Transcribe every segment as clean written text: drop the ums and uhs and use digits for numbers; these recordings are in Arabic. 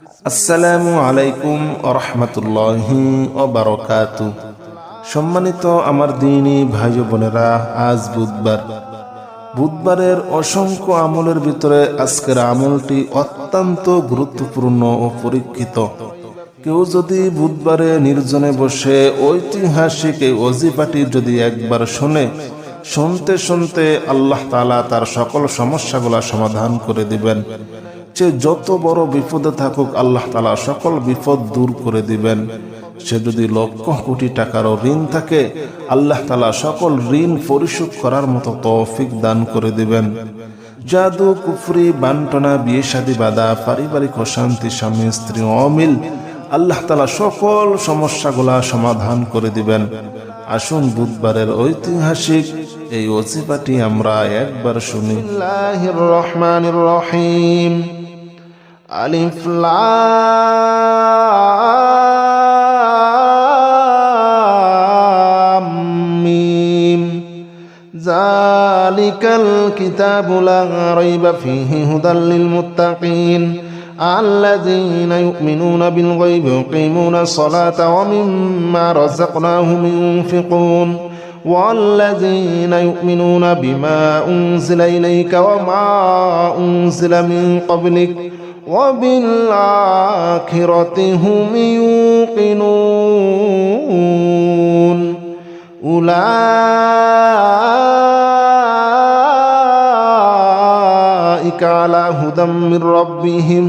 আসসালামু আলাইকুম ওয়া রাহমাতুল্লাহি ওয়া বারাকাতুহু। সম্মানিত আমার দ্বীনী ভাই ও বোনেরা, আজ বুধবারের অসংখ্য আমলের ভিতরে আজকের আমলটি অত্যন্ত গুরুত্বপূর্ণ ও পরীক্ষিত। কেউ যদি বুধবারে নির্জনে বসে ঐতিহাসিক এই ওজিফাটি যদি একবার শুনতে শুনতে আল্লাহ তাআলা তার সকল সমস্যাগুলা সমাধান করে দিবেন। সে যত বড় বিপদে থাকুক আল্লাহ তাআলা সকল বিপদ দূর করে দিবেন। সে যদি লক্ষ কোটি টাকারও ঋণ থাকে আল্লাহ তাআলা সকল ঋণ পরিশোধ করার মতো তৌফিক দান করে দিবেন। জাদু, কুফরি, বান্টনা, বিয়ে শাদী বাঁধা, পারিবারিক অশান্তি, স্বামী স্ত্রী অমিল, আল্লাহ তাআলা সকল সমস্যাগুলা সমাধান করে দিবেন। আসুন বুধবারের ঐতিহাসিক এই ওজিফাটি আমরা একবার শুনি। বিসমিল্লাহির রহমানির রহিম। আলিফ লাম মিম। যালিকাল কিতাবু লা রাইবা ফীহি হুদাল লিল মুত্তাকিন الذين يؤمنون بالغيب ويقيمون الصلاة ومما رزقناهم ينفقون والذين يؤمنون بما أنزل إليك وما أنزل من قبلك وبالآخرة هم يوقنون أولئك على هدى من ربهم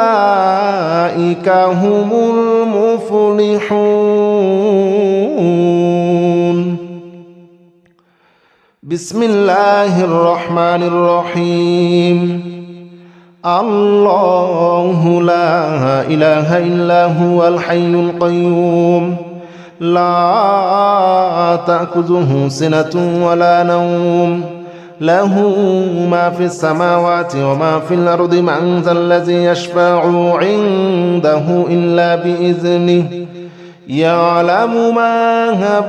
وأولئك هم المفلحون. بسم الله الرحمن الرحيم. الله لا إله إلا هو الحي القيوم لا تأخذه سنة ولا نوم له ما في السماوات وما في الأرض من ذا الذي يشفع عنده إلا بإذنه يعلم ما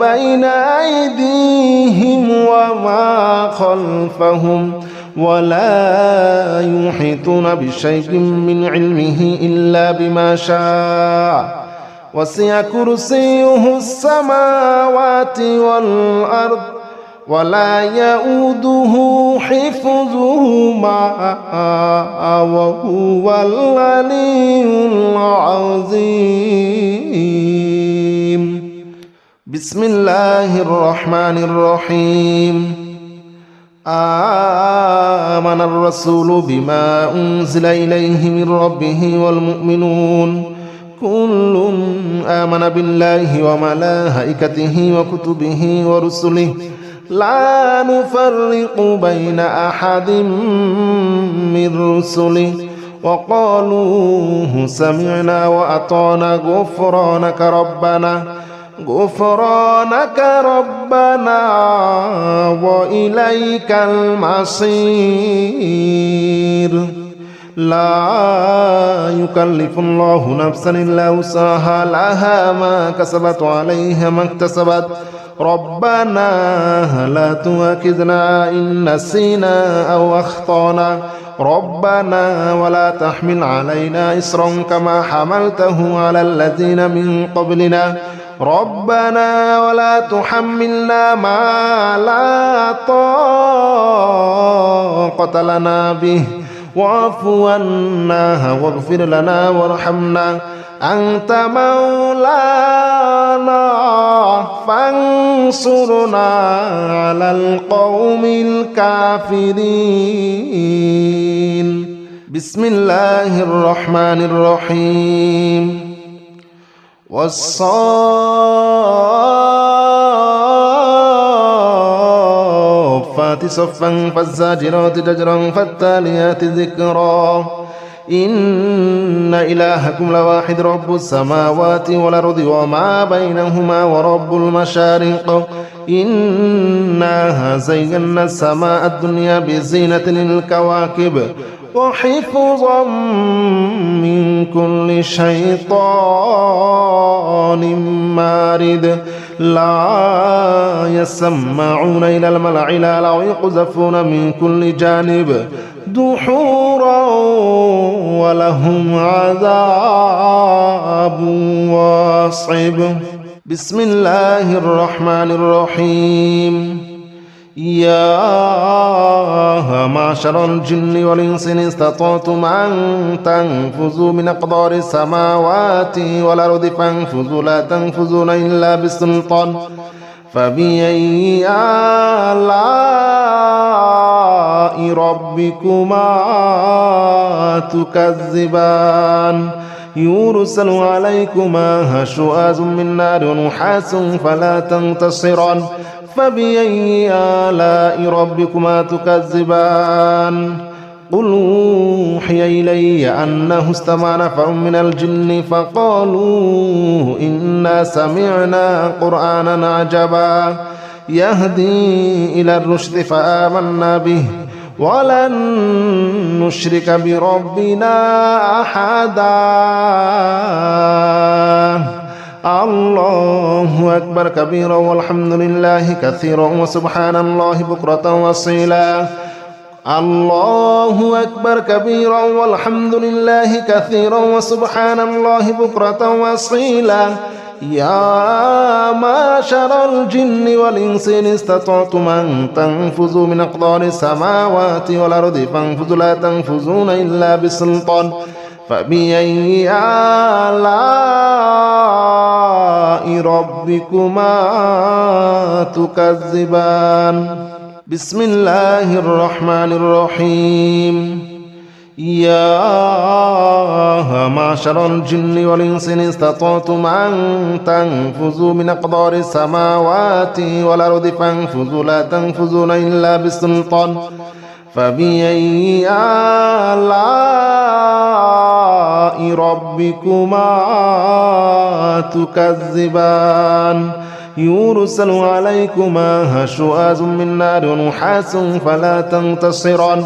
بين أيديهم وما خلفهم ولا يحيطون بشيء من علمه إلا بما شاء وسع كرسيه السماوات والأرض ولا يؤوده حفظهما وهو العلي العظيم. بسم الله الرحمن الرحيم. آمن الرسول بما أنزل إليه من ربه والمؤمنون كل آمن بالله وملائكته وكتبه ورسله لا نفرق بين أحد من رسله وقالوا سمعنا وأطعنا غفرانك ربنا وإليك المصير. لا يكلف الله نفسا إلا وسعها لها ما كسبت وعليها ما اكتسبت ربنا لا تؤاخذنا إن نسينا أو أخطأنا ربنا ولا تحمل علينا إصرا كما حملته على الذين من قبلنا ربنا ولا تحملنا ما لا طاقة لنا به واعف عنا واغفر لنا وارحمنا أنت مولانا فانصرنا على القوم الكافرين. بسم الله الرحمن الرحيم. والصافات صفا فالزاجرات زجرا فالتاليات ذكرا إن إلهكم لواحد رب السماوات والأرض وما بينهما ورب المشارق إنا زينا السماء الدنيا بزينة للكواكب وحفظا من كل شيطان مارد لا يسمعون إلى الملأ الأعلى ويقذفون من كل جانب دحورا ولهم عذاب واصب. بسم الله الرحمن الرحيم. يا معشر الجن والإنس إن استطعتم أن تنفذوا من أقدار السماوات والأرض فانفذوا لا تنفذون إلا بسلطان فبأي آلاء ربكما تكذبان يرسل عليكما شواظ من نار ونحاس فلا تنتصران فبأي آلاء ربكما تكذبان قل أوحي إلي أنه استمع نفر من الجن فقالوا إنا سمعنا قرآنا عجبا يهدي إلى الرشد فآمنا به ولن نشرك بربنا أحدا. الله أكبر كبيرا والحمد لله كثيرا وسبحان الله بكرة وأصيلا. الله أكبر كبيرا والحمد لله كثيرا وسبحان الله بكرة وأصيلا. يا معشر الجن والإنس إن استطعتم أن تنفذوا من أقدار السماوات والأرض فانفذوا لا تنفذون إلا بسلطان فبأي آلاء ربكما تكذبان. بسم الله الرحمن الرحيم. يا معشر الجن والإنس إن استطعتم أن تنفذوا من أقدار السماوات والأرض فانفذوا لا تنفذون إلا بسلطان فبأي آلاء ربكما تكذبان يرسل عليكما شواظ من نار ونحاس فلا تنتصران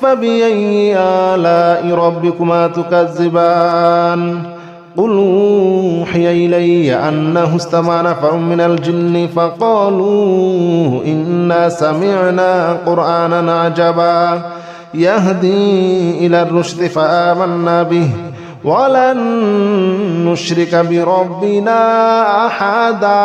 فبأي آلاء ربكما تكذبان قل أوحي إلي أنه استمع نفر من الجن فقالوا إنا سمعنا قرآنا عجبا يهدي إلى الرشد فآمنا به ولن نشرك بربنا أحدا.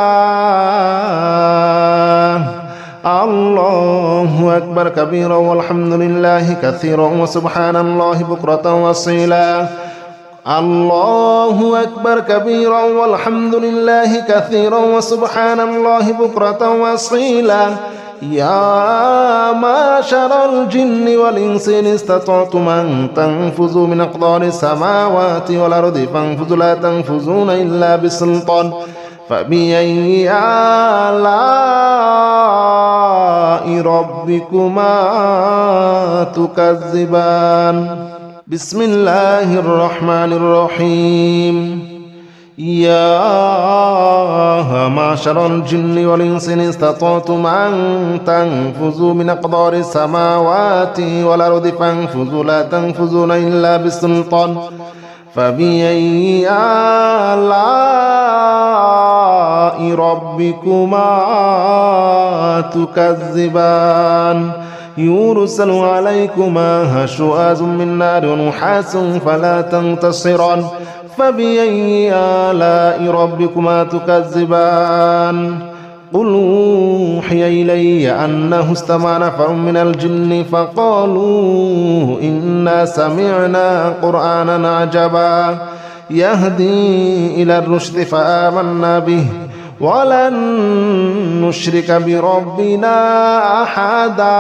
الله أكبر كبيرا والحمد لله كثيرا وسبحان الله بكرة وأصيلا. الله أكبر كبيرا والحمد لله كثيرا وسبحان الله بكرة وأصيلا. يا معشر الجن والإنس إن استطعتم أن تنفذوا من أقدار السماوات والأرض فانفذوا لا تنفذون إلا بسلطان فبأي آلاء ربكما تكذبان. بسم الله الرحمن الرحيم. يا معشر الجن والإنس إن استطعتم أن تنفذوا من أقدار السماوات والأرض فانفذوا لا تنفذون إلا بسلطان فبأي آلاء ربكما تكذبان يرسل عليكما شواظ من نار ونحاس فلا تنتصران فبأي آلاء ربكما تكذبان قل أوحي إلي أنه استمع نفر من الجن فقالوا إنا سمعنا قرآنا عجبا يهدي إلى الرشد فآمنا به ولن نشرك بربنا أحدا.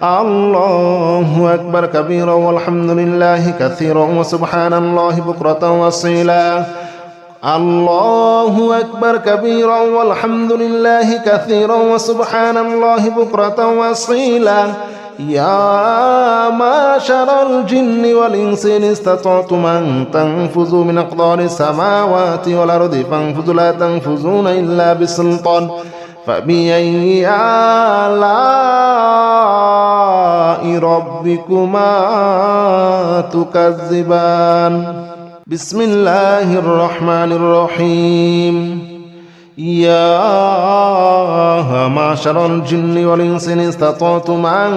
الله أكبر كبيرا والحمد لله كثيرا وسبحان الله بكرة وأصيلا. الله أكبر كبيرا والحمد لله كثيرا وسبحان الله بكرة وأصيلا. يا معشر الجن والإنس إن استطعتم أن تنفذوا من أقدار السماوات والأرض فانفذوا لا تنفذون إلا بسلطان فبأي آلاء ربكما تكذبان. بسم الله الرحمن الرحيم. يا معشر الجن والإنس إن استطعتم أن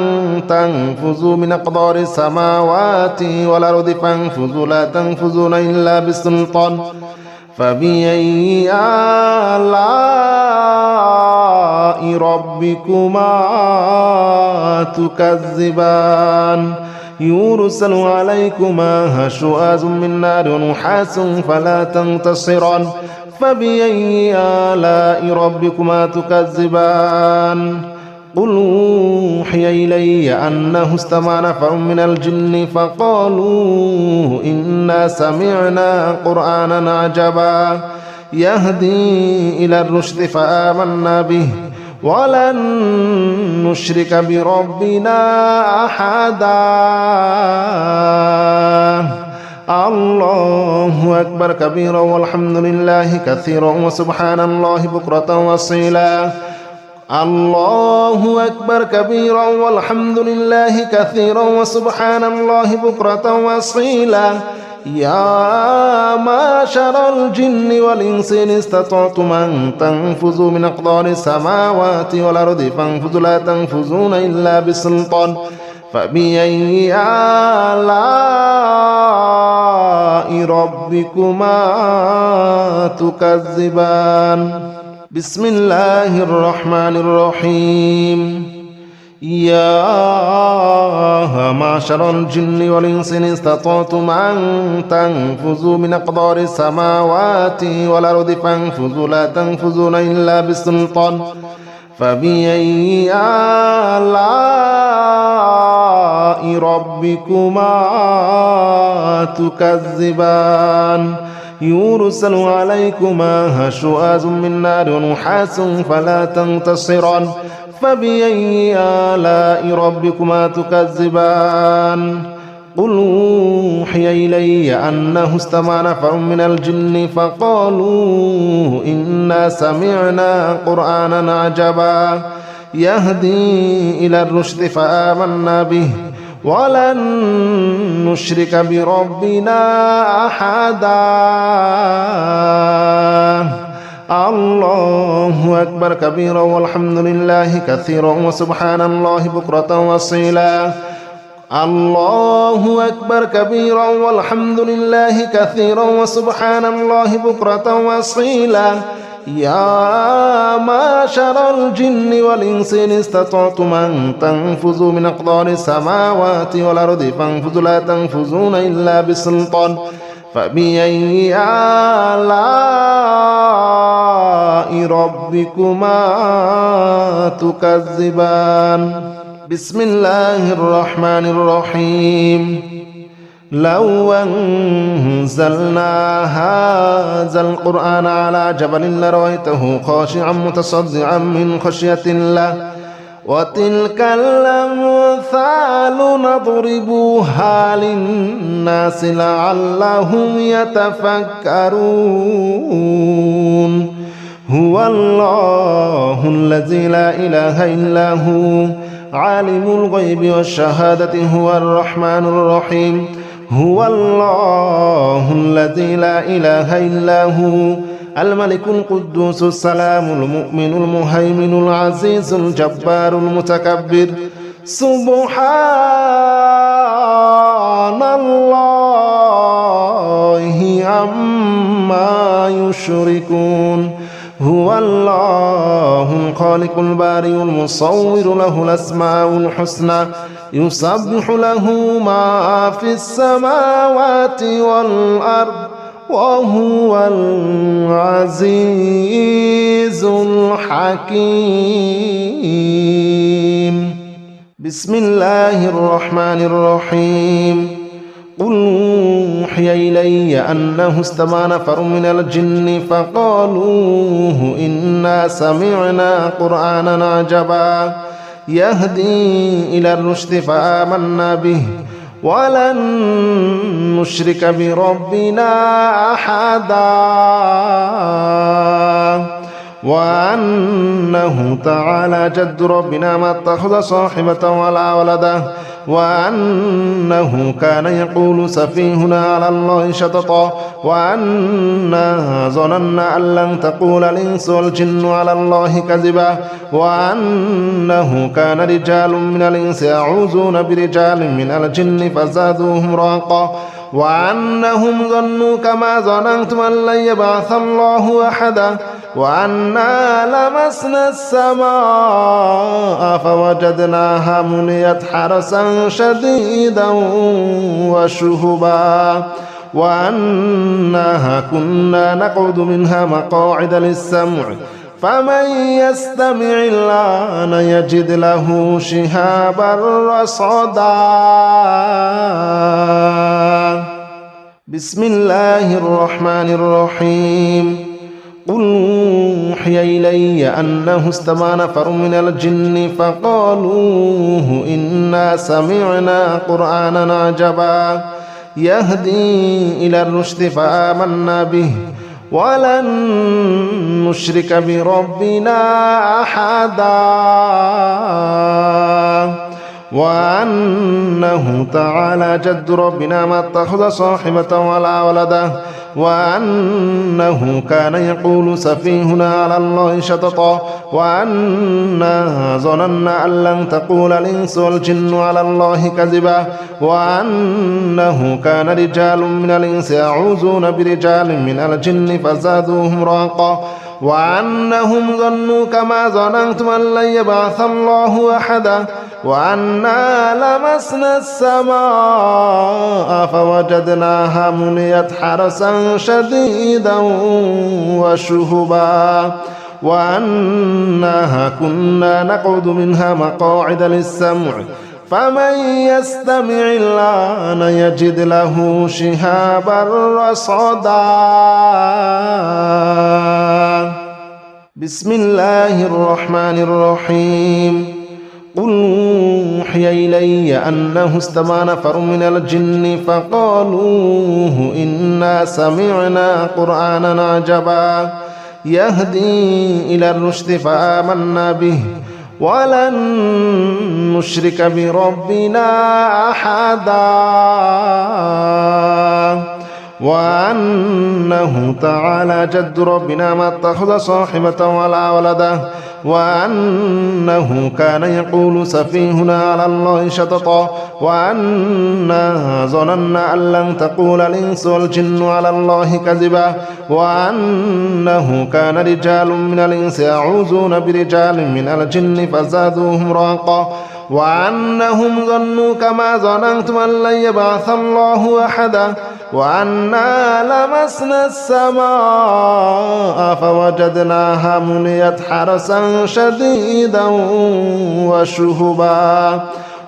تنفذوا من أقدار السماوات والأرض فانفذوا لا تنفذون إلا بسلطان فبأي آلاء ربكما تكذبان يرسل عليكما شواظ من نار ونحاس فلا تنتصران فبأي آلاء ربكما تكذبان قل أوحي إلي أنه استمع نفر من الجن فقالوا إنا سمعنا قرآنا عجبا يهدي إلى الرشد فآمنا به ولن نشرك بربنا أحدا الله أكبر كبيرا والحمد لله كثيرا وسبحان الله بكرة وأصيلا الله أكبر كبيرا والحمد لله كثيرا وسبحان الله بكرة وأصيلا يا معشر الجن والإنس إن استطعتم أن تنفذوا من أقدار السماوات والأرض فانفذوا لا تنفذون إلا بسلطان فبأي آلاء ربكما تكذبان بسم الله الرحمن الرحيم يا معشر الجن والإنس إن استطعتم أن تنفذوا من أقدار السماوات والأرض فانفذوا لا تنفذون إلا بسلطان فبأي آلاء ربكما تكذبان يرسل عليكما شواظ من نار ونحاس فلا تنتصران فبأي آلاء ربكما تكذبان قل أوحي إلي أنه استمع نفر من الجن فقالوا إنا سمعنا قرآنا عجبا يهدي إلى الرشد فآمنا به ولن نشرك بربنا أحدا الله أكبر كبيرا والحمد لله كثيرا وسبحان الله بكرة وأصيلا الله أكبر كبيرا والحمد لله كثيرا وسبحان الله بكرة وأصيلا يا معشر الجن والإنس إن استطعتم أن تنفذوا من أقدار السماوات والأرض فانفذوا لا تنفذون إلا بسلطان فبأي آلاء ربكما تكذبان بسم الله الرحمن الرحيم لو أنزلنا هذا القرآن على جبل لرأيته خاشعا متصدعا من خشية الله وتلك الأمثال نضربها للناس لعلهم يتفكرون هو الله الذي لا إله إلا هو عالم الغيب والشهادة هو الرحمن الرحيم هو الله الذي لا إله إلا هو الملك القدوس السلام المؤمن المهيمن العزيز الجبار المتكبر سبحان الله عما يشركون هو الله الخالق البارئ المصور له الأسماء الحسنى يسبح له ما في السماوات والأرض وهو العزيز الحكيم بسم الله الرحمن الرحيم قل أوحي إلي أنه استمع نفر من الجن فقالوا إنا سمعنا قرآنا عجبا يهدي إلى الرشد فآمنا به ولن نشرك بربنا أحدا وأنه تعالى جد ربنا ما اتخذ صاحبة ولا ولدا وأنه كان يقول سفيهنا على الله شططا وأنا ظننا أن لن تقول الإنس والجن على الله كذبا وأنه كان رجال من الإنس يعوذون برجال من الجن فزادوهم رهقا وأنهم ظنوا كما ظننتم أن لن يبعث الله أحدا وأنا لمسنا السماء فوجدناها مليت حرسا شديدا وشهبا وأنها كنا نقعد منها مقاعد للسمع فمن يستمع الآن يجد له شهابا رصدا. بسم الله الرحمن الرحيم. قل أوحي إلي أنه استمع نفر من الجن فقالوا إنا سمعنا قرآنا عجبا يهدي إلى الرشد فآمنا به ولن نشرك بربنا أحدا وأنه تعالى جد ربنا ما اتخذ صاحبة ولا ولدا وأنه كان يقول سفيهنا على الله شططا وأنا ظننا أن لن تقول الإنس والجن على الله كذبا وأنه كان رجال من الإنس يعوذون برجال من الجن فزادوهم رهقا وأنهم ظنوا كما ظننتم أن لن يبعث الله أحدا وأنا لمسنا السماء فوجدناها مليت حرسا شديدا وشهبا وأنها كنا نقعد منها مقاعد للسمع فمن يستمع الآن يجد له شهابا رصدا. بسم الله الرحمن الرحيم. قل أوحي إلي أنه استمع نفر من الجن فقالوا إنا سمعنا قرآنا عجبا يهدي إلى الرشد فآمنا به ولن نشرك بربنا أحدا وأنه تعالى جد ربنا ما اتخذ صاحبة ولا ولدا وأنه كان يقول سفيهنا على الله شططا وأنا ظننا أن لن تقول الإنس والجن على الله كذبا وأنه كان رجال من الإنس يعوذون برجال من الجن فزادوهم رهقا وأنهم ظنوا كما ظننتم أن لن يبعث الله أحدا وأنا لمسنا السماء فوجدناها مليت حرسا شديدا وشهبا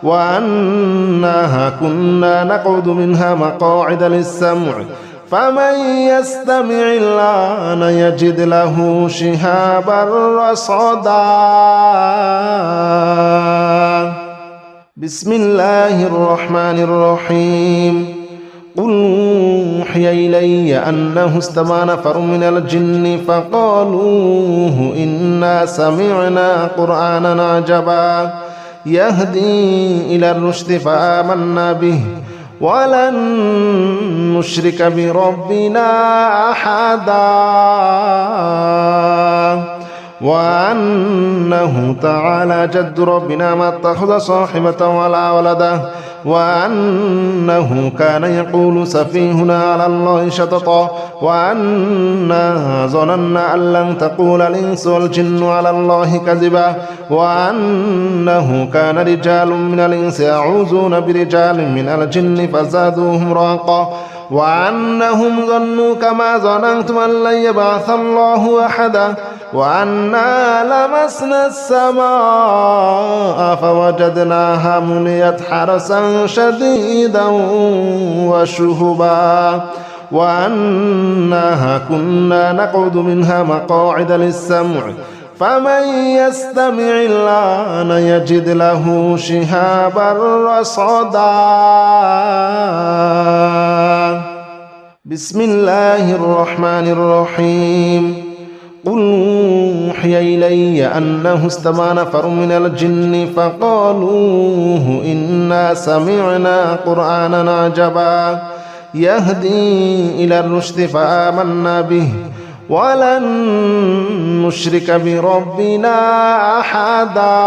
وأنها كنا نقعد منها مقاعد للسمع فمن يستمع الآن يجد له شهابا رصدا. بسم الله الرحمن الرحيم. قل أوحي إلي أنه استمع نفر من الجن فقالوا إنا سمعنا قرآنا عجبا يهدي إلى الرشد فآمنا به ولن نشرك بربنا أحدا وأنه تعالى جد ربنا ما اتخذ صاحبة ولا ولدا وأنه كان يقول سفيهنا على الله شططا وأنا ظننا أن لن تقول الإنس والجن على الله كذبا وأنه كان رجال من الإنس يعوذون برجال من الجن فزادوهم رهقا وأنهم ظنوا كما ظننتم أن لن يبعث الله أحدا وأنا لمسنا السماء فوجدناها مليت حرسا شديدا وشهبا وأنها كنا نقعد منها مقاعد للسمع فمن يستمع الآن يجد له شهابا رصدا. بسم الله الرحمن الرحيم. قل أوحي إلي أنه استمع نفر من الجن فقالوا إنا سمعنا قرآنا عجبا يهدي إلى الرشد فآمنا به ولن نشرك بربنا أحدا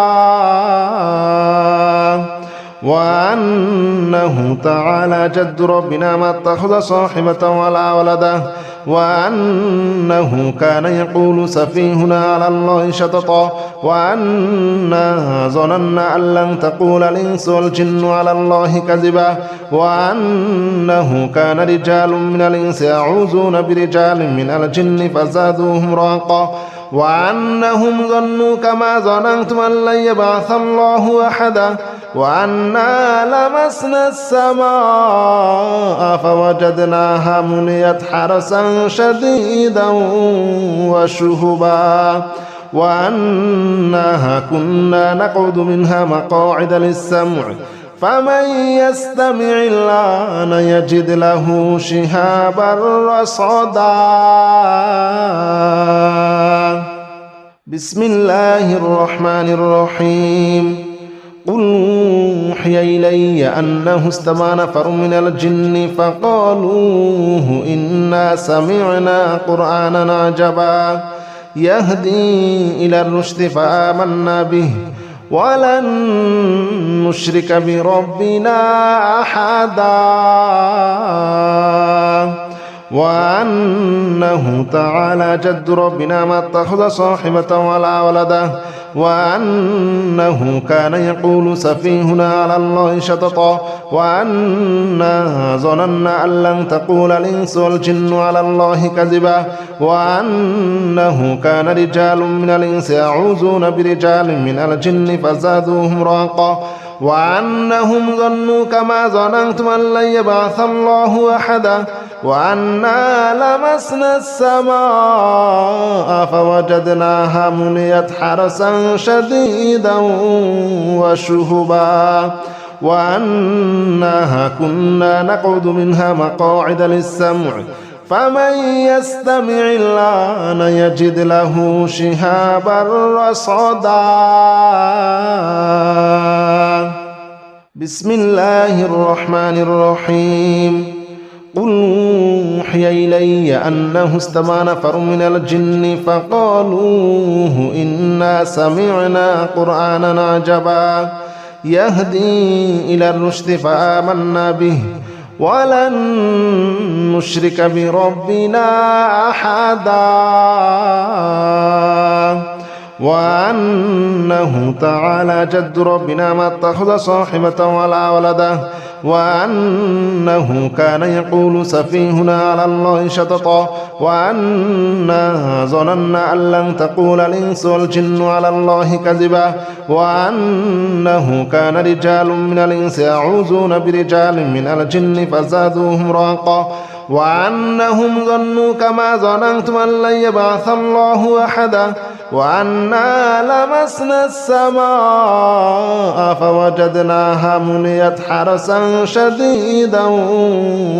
وأنه تعالى جد ربنا ما اتخذ صاحبة ولا ولدا وأنه كان يقول سفيهنا على الله شططا وأنا ظننا أن لن تقول الإنس والجن على الله كذبا وأنه كان رجال من الإنس يعوذون برجال من الجن فزادوهم رهقا وأنهم ظنوا كما ظننتم أن لن يبعث الله أحدا وأنا لمسنا السماء فوجدناها مليت حرسا شديدا وشهبا وأنها كنا نقعد منها مقاعد للسمع فمن يستمع الآن يجد له شهابا رصدا. بسم الله الرحمن الرحيم. قل أوحي إلي أنه استمع نفر من الجن فقالوا إنا سمعنا قرآنا عجبا يهدي إلى الرشد فآمنا به ولن نشرك بربنا أحدا وأنه تعالى جد ربنا ما اتخذ صاحبة ولا ولدا وأنه كان يقول سفيهنا على الله شططا وأنا ظننا أن لن تقول الإنس والجن على الله كذبا وأنه كان رجال من الإنس يعوذون برجال من الجن فزادوهم رهقا وأنهم ظنوا كما ظننتم أن لن يبعث الله أحدا وأنا لمسنا السماء فوجدناها مليت حرسا شديدا وشهبا وأنها كنا نقعد منها مقاعد للسمع فمن يستمع الآن يجد له شهابا رصدا. بسم الله الرحمن الرحيم. قل أوحي إلي أنه استمع نفر من الجن فقالوا إنا سمعنا قرآنا عجبا يهدي إلى الرشد فآمنا به ولن نشرك بربنا أحدا وأنه تعالى جد ربنا ما اتخذ صاحبة ولا ولدا وأنه كان يقول سفيهنا على الله شططا وأنا ظننا أن لن تقول الإنس والجن على الله كذبا وأنه كان رجال من الإنس يعوذون برجال من الجن فزادوهم رهقا وأنهم ظنوا كما ظننتم أن لن يبعث الله أحدا وأنا لمسنا السماء فوجدناها مليت حرسا شديدا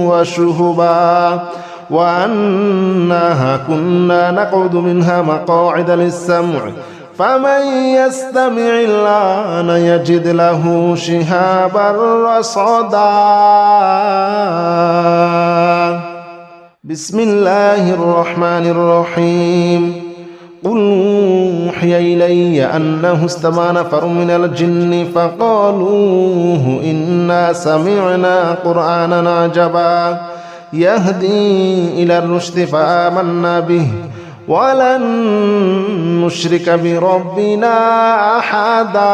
وشهبا وأنها كنا نقعد منها مقاعد للسمع فمن يستمع الآن يجد له شهابا رصدا. بسم الله الرحمن الرحيم. قل أوحي إلي أنه استمع نفر من الجن فقالوا إنا سمعنا قرآنا عجبا يهدي إلى الرشد فآمنا به ولن نشرك بربنا أحدا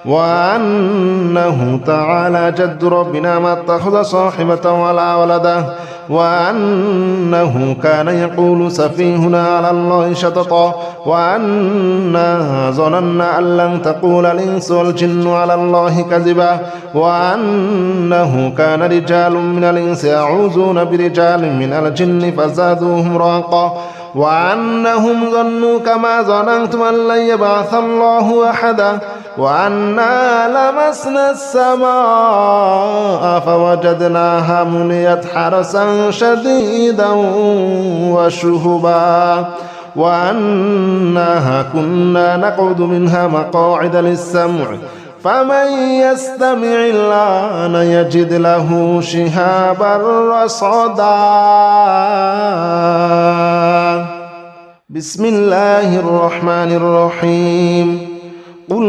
وأنه تعالى جد ربنا ما اتخذ صاحبة ولا ولدا وأنه كان يقول سفيهنا على الله شططا وأنا ظننا أن لن تقول الإنس والجن على الله كذبا وأنه كان رجال من الإنس يعوذون برجال من الجن فزادوهم رهقا وأنهم ظنوا كما ظننتم أن لن يبعث الله أحدا وأنا لمسنا السماء فوجدناها مليت حرسا شديدا وشهبا وأنها كنا نقعد منها مقاعد للسمع فمن يستمع الآن يجد له شهابا رصدا بسم الله الرحمن الرحيم قل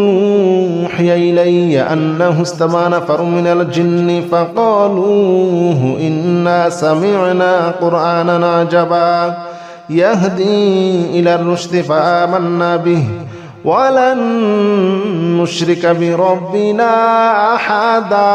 أوحي إلي أنه استمع نفر من الجن فقالوا إنا سمعنا قرآنا عجبا يهدي إلى الرشد فآمنا به ولن نشرك بربنا أحدا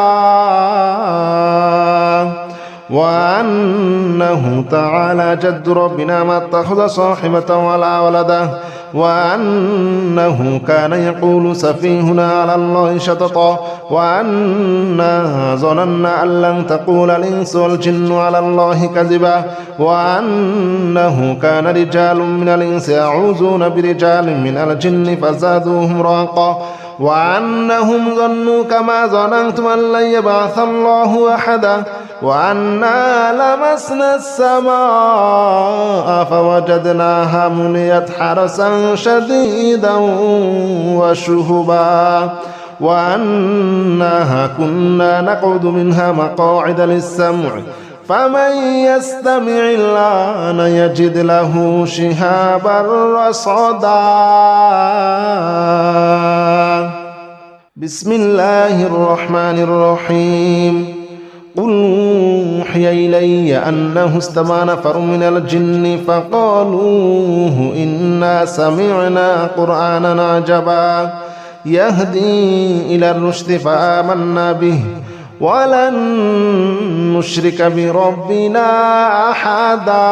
وأنه تعالى جد ربنا ما اتخذ صاحبة ولا ولدا وأنه كان يقول سفيهنا على الله شططا وأنا ظننا أن لن تقول الإنس والجن على الله كذبا وأنه كان رجال من الإنس يعوذون برجال من الجن فزادوهم رهقا وأنهم ظنوا كما ظننتم أن لن يبعث الله أحدا وأنا لمسنا السماء فوجدناها مليت حرسا شديدا وشهبا وأنها كنا نقعد منها مقاعد للسمع فمن يستمع الآن يجد له شهابا رصدا بسم الله الرحمن الرحيم قل أوحي إلي أنه استمع نفر من الجن فقالوا إنا سمعنا قرآنا عجبا يهدي إلى الرشد فآمنا به ولن نشرك بربنا أحدا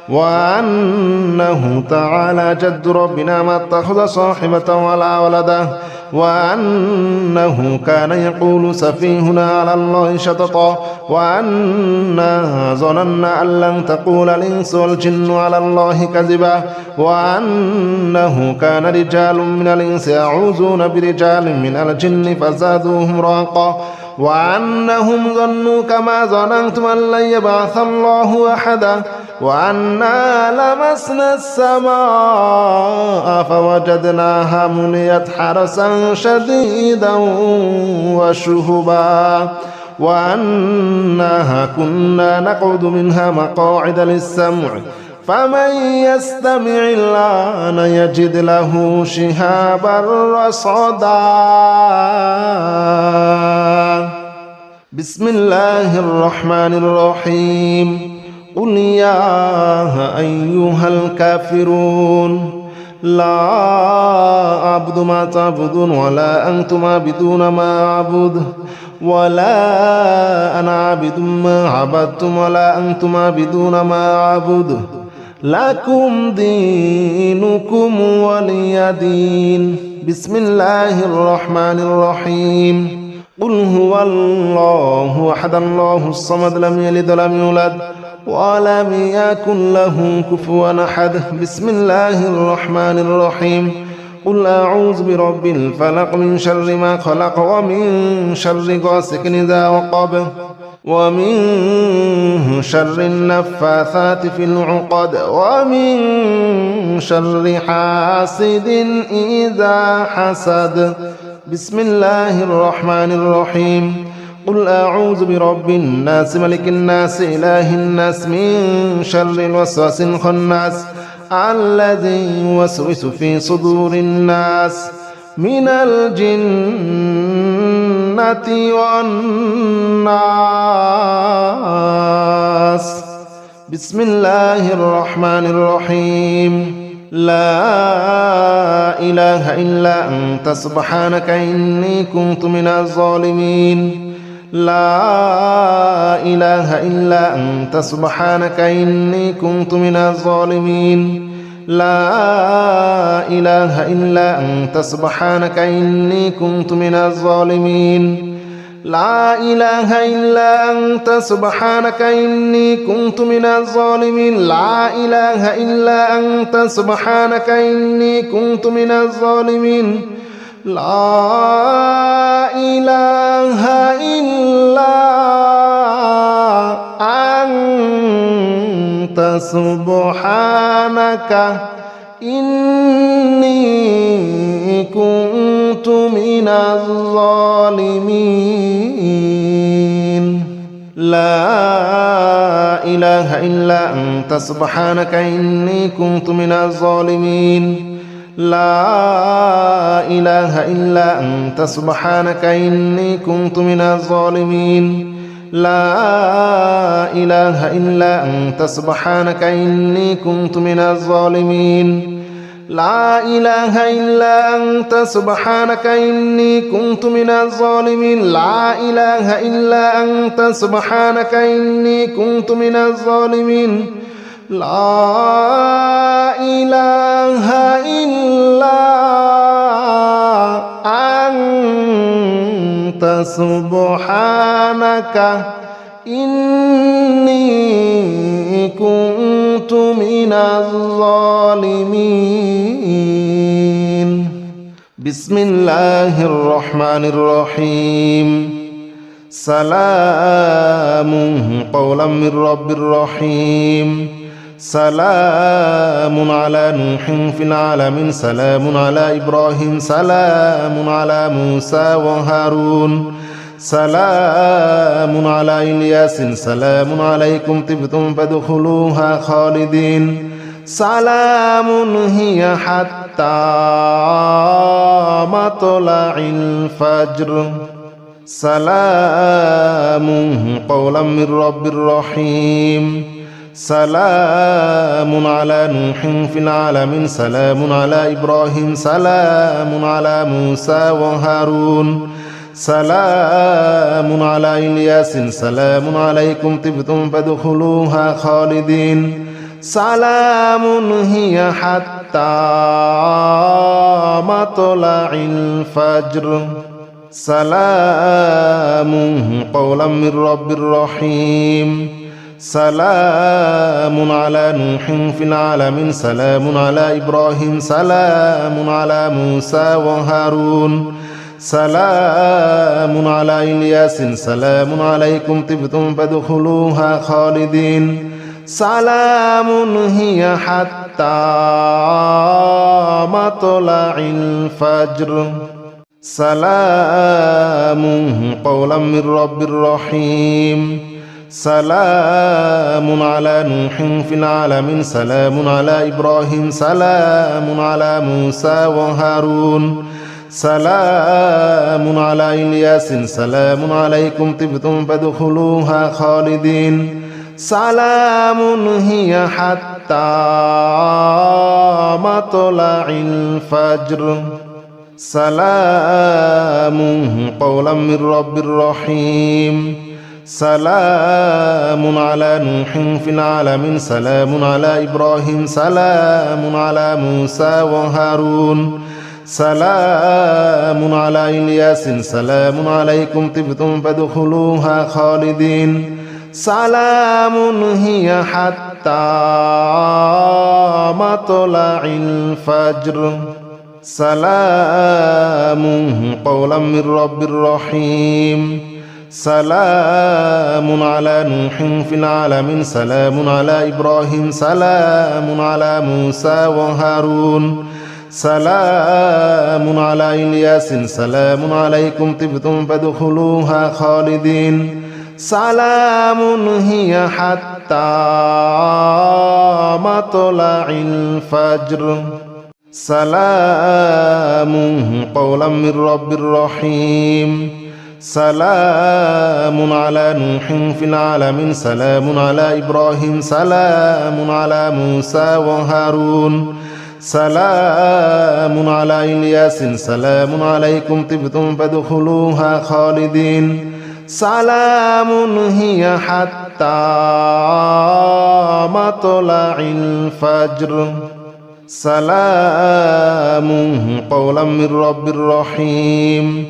وأنه تعالى جد ربنا ما اتخذ صاحبة ولا ولدا وأنه كان يقول سفيهنا على الله شططا وأنا ظننا أن لن تقول الإنس والجن على الله كذبا وأنه كان رجال من الإنس يعوذون برجال من الجن فزادوهم رهقا وأنهم ظنوا كما ظننتم أن لن يبعث الله أحدا وأنا لمسنا السماء فوجدناها مليت حرسا شديدا وشهبا وأنها كنا نقعد منها مقاعد للسمع فمن يستمع الآن يجد له شهابا رصدا بسم الله الرحمن الرحيم قل يا أيها الكافرون لا أعبد ما تعبدون ولا أنتم عابدون ما أعبد ولا أنا عابد ما عبدتم ولا أنتم عابدون ما أعبد لكم دينكم ولي دين بسم الله الرحمن الرحيم قل هو الله أحد الله الصمد لم يلد ولم يولد ولم يكن له كفوا أحد بسم الله الرحمن الرحيم قل أعوذ برب الفلق من شر ما خلق ومن شر غاسق إذا وقب ومن شر النفاثات في العقد ومن شر حاسد إذا حسد بسم الله الرحمن الرحيم قل أعوذ برب الناس ملك الناس إله الناس من شر الوسواس الخناس الذي يوسوس في صدور الناس من الجنة والناس بسم الله الرحمن الرحيم لا إله إلا أنت سبحانك إني كنت من الظالمين لا إله إلا أنت سبحانك إني كنت من الظالمين لا إله إلا أنت سبحانك إني كنت من الظالمين لا إله إلا أنت سبحانك إني كنت من الظالمين لا إله إلا أنت سبحانك إني كنت من الظالمين لا إله إلا أنت سبحانك إني كنت من الظالمين لا إله إلا أنت سبحانك إني كنت من الظالمين لا إله إلا أنت سبحانك إني كنت من الظالمين لا إله إلا أنت سبحانك إني كنت من الظالمين لا إله إلا أنت سبحانك إني كنت من الظالمين لا إله إلا أنت سبحانك إني كنت من الظالمين لا إله إلا أنت سبحانك إني كنت من الظالمين بسم الله الرحمن الرحيم سلام قولا من رب رحيم سلام على نوح في العالمين سلام على إبراهيم سلام على موسى وهارون سلام على إلياس سلام عليكم طبتم فادخلوها خالدين سلام هي حتى مطلع الفجر سلام قولا من رب رحيم سلام على نوح في العالمين سلام على إبراهيم سلام على موسى وهارون سلام على إلياس سلام عليكم طبتم فادخلوها خالدين سلام هي حتى مطلع الفجر سلام قولا من رب رحيم سلام على نوح في العالمين سلام على إبراهيم سلام على موسى وهارون سلام على إلياس سلام عليكم طبتم فادخلوها خالدين سلام هي حتى مطلع الفجر سلام قولا من رب رحيم سلام على نوح في العالمين سلام على إبراهيم سلام على موسى وهارون سلام على إلياس سلام عليكم طبتم فادخلوها خالدين سلام هي حتى مطلع الفجر سلام قولا من رب رحيم سلام على نوح في العالمين سلام على إبراهيم سلام على موسى وهارون سلام على إلياس سلام عليكم طبتم فادخلوها خالدين سلام هي حتى مطلع الفجر سلام قولا من رب رحيم سلام على نوح في العالمين سلام على إبراهيم سلام على موسى وهارون سلام على إلياس سلام عليكم طبتم فادخلوها خالدين سلام هي حتى مطلع الفجر سلام قولا من رب رحيم سلام على نوح في العالمين سلام على إبراهيم سلام على موسى وهارون سلام على إلياس سلام عليكم طبتم فادخلوها خالدين سلام هي حتى مطلع الفجر سلام قولا من رب رحيم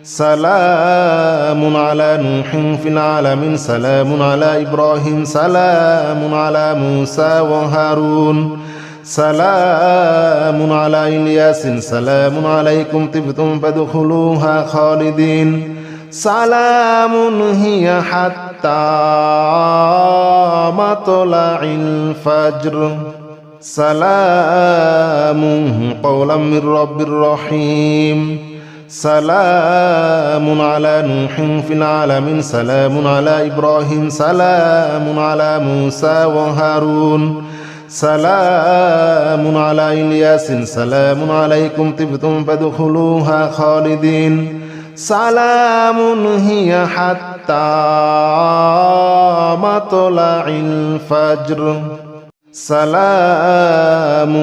سلام على نوح في العالمين سلام على إبراهيم سلام على موسى وهارون سلام على إلياس سلام عليكم طبتم فادخلوها خالدين سلام هي حتى مطلع الفجر سلام قولا من رب رحيم سلام على نوح في العالمين سلام على إبراهيم سلام على موسى وهارون سلام على إلياس سلام عليكم طبتم فادخلوها خالدين سلام هي حتى مطلع الفجر سلام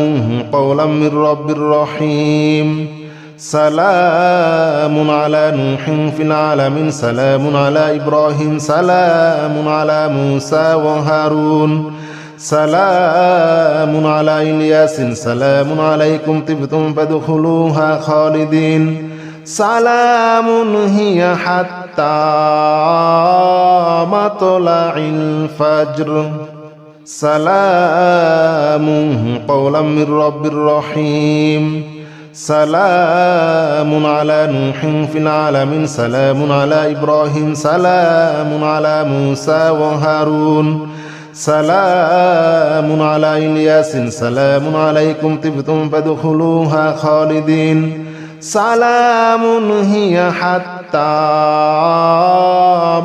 قولا من رب رحيم سلام على نوح في العالمين سلام على إبراهيم سلام على موسى وهارون سلام على إلياس سلام عليكم طبتم فادخلوها خالدين سلام هي حتى مطلع الفجر سلام قولا من رب رحيم سلام على نوح في العالمين سلام على إبراهيم سلام على موسى وهارون سلام على إلياس سلام عليكم طبتم فادخلوها خالدين سلام هي حتى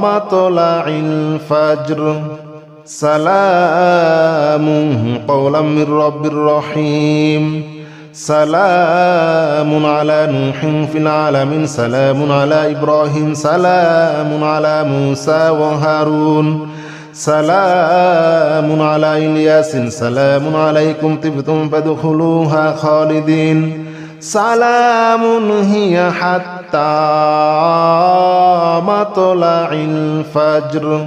مطلع الفجر سلام قولا من رب رحيم سلام على نوح في العالمين سلام على إبراهيم سلام على موسى وهارون سلام على إلياس سلام عليكم طبتم فادخلوها خالدين سلام هي حتى مطلع الفجر